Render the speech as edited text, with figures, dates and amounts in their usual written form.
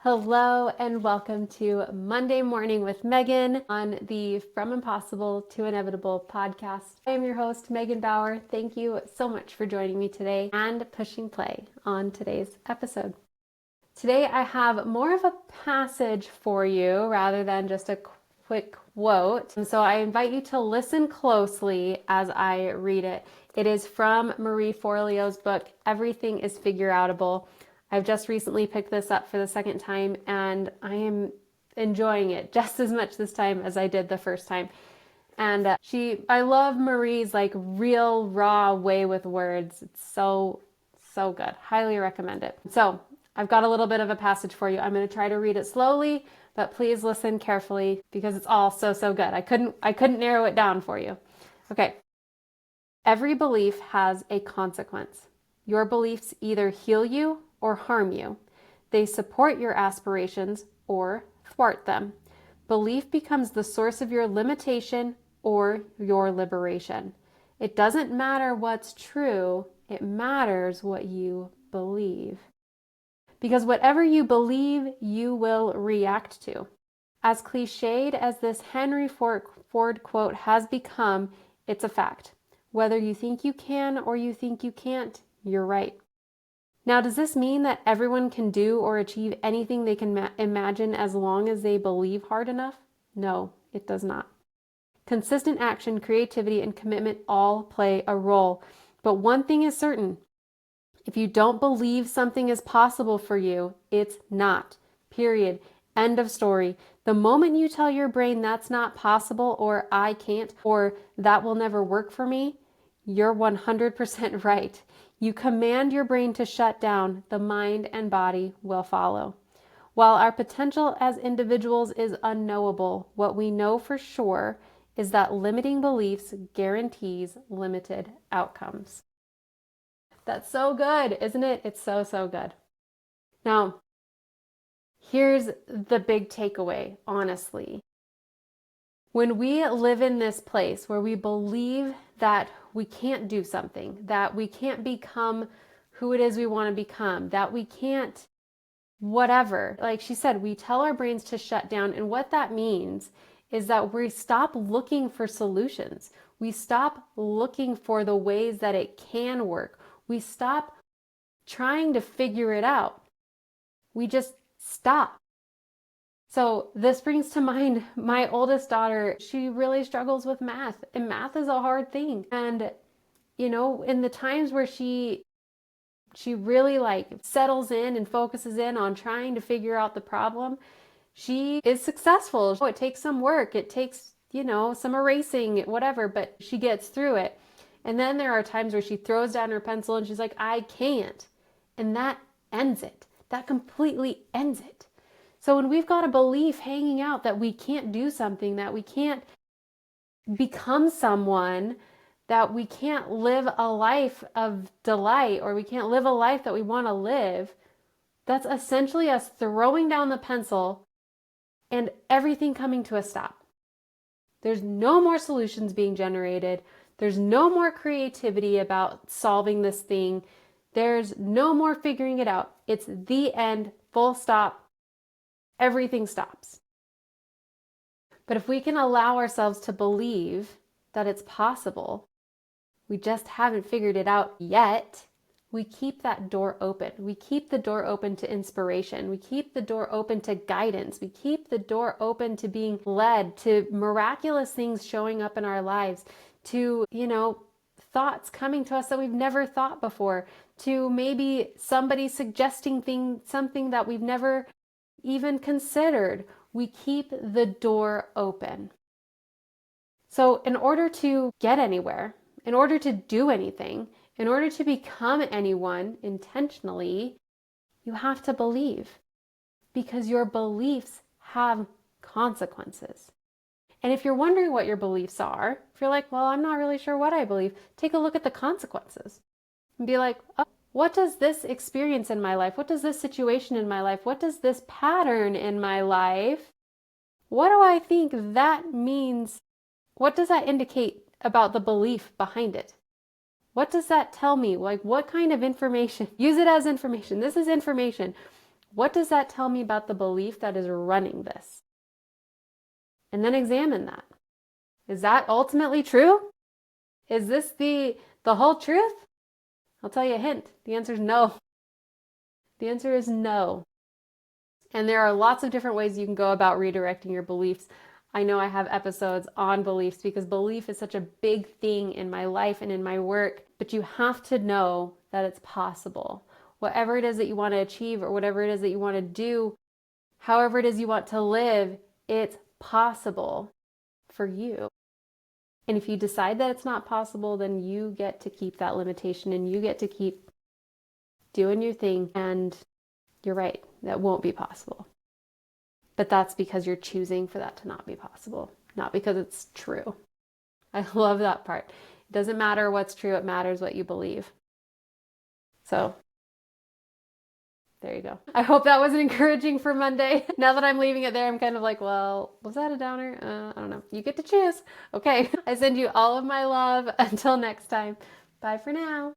Hello and welcome to Monday Morning with Megan on the From Impossible to Inevitable podcast. I am your host, Megan Bauer. Thank you so much for joining me today and pushing play on today's episode. Today I have more of a passage for you rather than just a quick quote. And so I invite you to listen closely as I read it. It is from Marie Forleo's book, Everything is Figureoutable. I've just recently picked this up for the second time and I am enjoying it just as much this time as I did the first time. And I love Marie's like real raw way with words. It's so good. Highly recommend it. So I've got a little bit of a passage for you. I'm going to try to read it slowly, but please listen carefully because it's all so good. I couldn't narrow it down for you. Okay. Every belief has a consequence. Your beliefs either heal you or harm you. They support your aspirations or thwart them. Belief becomes the source of your limitation or your liberation. It doesn't matter what's true, it matters what you believe. Because whatever you believe, you will react to. As clichéd as this Henry Ford quote has become, it's a fact. Whether you think you can or you think you can't, you're right. Now, does this mean that everyone can do or achieve anything they can imagine as long as they believe hard enough? No, it does not. Consistent action, creativity, and commitment all play a role. But one thing is certain. If you don't believe something is possible for you, it's not. Period. End of story. The moment you tell your brain that's not possible or I can't or that will never work for me, you're 100% right. You command your brain to shut down, the mind and body will follow. While our potential as individuals is unknowable, what we know for sure is that limiting beliefs guarantees limited outcomes. That's so good, isn't it? It's so good. Now, here's the big takeaway, honestly. When we live in this place where we believe that we can't do something, that we can't become who it is we want to become, that we can't whatever, like she said, we tell our brains to shut down. And what that means is that we stop looking for solutions. We stop looking for the ways that it can work. We stop trying to figure it out. We just stop. So this brings to mind my oldest daughter. She really struggles with math, and math is a hard thing. And, in the times where she really like settles in and focuses in on trying to figure out the problem, she is successful. It takes some work. It takes, some erasing, whatever, but she gets through it. And then there are times where she throws down her pencil and she's like, I can't. And that ends it. That completely ends it. So when we've got a belief hanging out that we can't do something, that we can't become someone, that we can't live a life of delight, or we can't live a life that we want to live, that's essentially us throwing down the pencil and everything coming to a stop. There's no more solutions being generated. There's no more creativity about solving this thing. There's no more figuring it out. It's the end, full stop. Everything stops. But if we can allow ourselves to believe that it's possible, we just haven't figured it out yet, we keep that door open. We keep the door open to inspiration. We keep the door open to guidance. We keep the door open to being led, to miraculous things showing up in our lives, to, thoughts coming to us that we've never thought before, to maybe somebody suggesting something that we've never even considered. We keep the door open. So in order to get anywhere, in order to do anything, in order to become anyone intentionally, you have to believe, because your beliefs have consequences. And if you're wondering what your beliefs are, if you're like, well, I'm not really sure what I believe, take a look at the consequences and be like, oh, what does this experience in my life? What does this situation in my life? What does this pattern in my life? What do I think that means? What does that indicate about the belief behind it? What does that tell me? Like, what kind of information? Use it as information. This is information. What does that tell me about the belief that is running this? And then examine that. Is that ultimately true? Is this the whole truth? I'll tell you a hint. The answer is no. The answer is no. And there are lots of different ways you can go about redirecting your beliefs. I know I have episodes on beliefs because belief is such a big thing in my life and in my work, but you have to know that it's possible. Whatever it is that you want to achieve or whatever it is that you want to do, however it is you want to live, it's possible for you. And if you decide that it's not possible, then you get to keep that limitation and you get to keep doing your thing. And you're right, that won't be possible. But that's because you're choosing for that to not be possible, not because it's true. I love that part. It doesn't matter what's true, it matters what you believe. So there you go. I hope that was encouraging for Monday. Now that I'm leaving it there, I'm kind of like, well, was that a downer? I don't know. You get to choose. Okay. I send you all of my love. Until next time. Bye for now.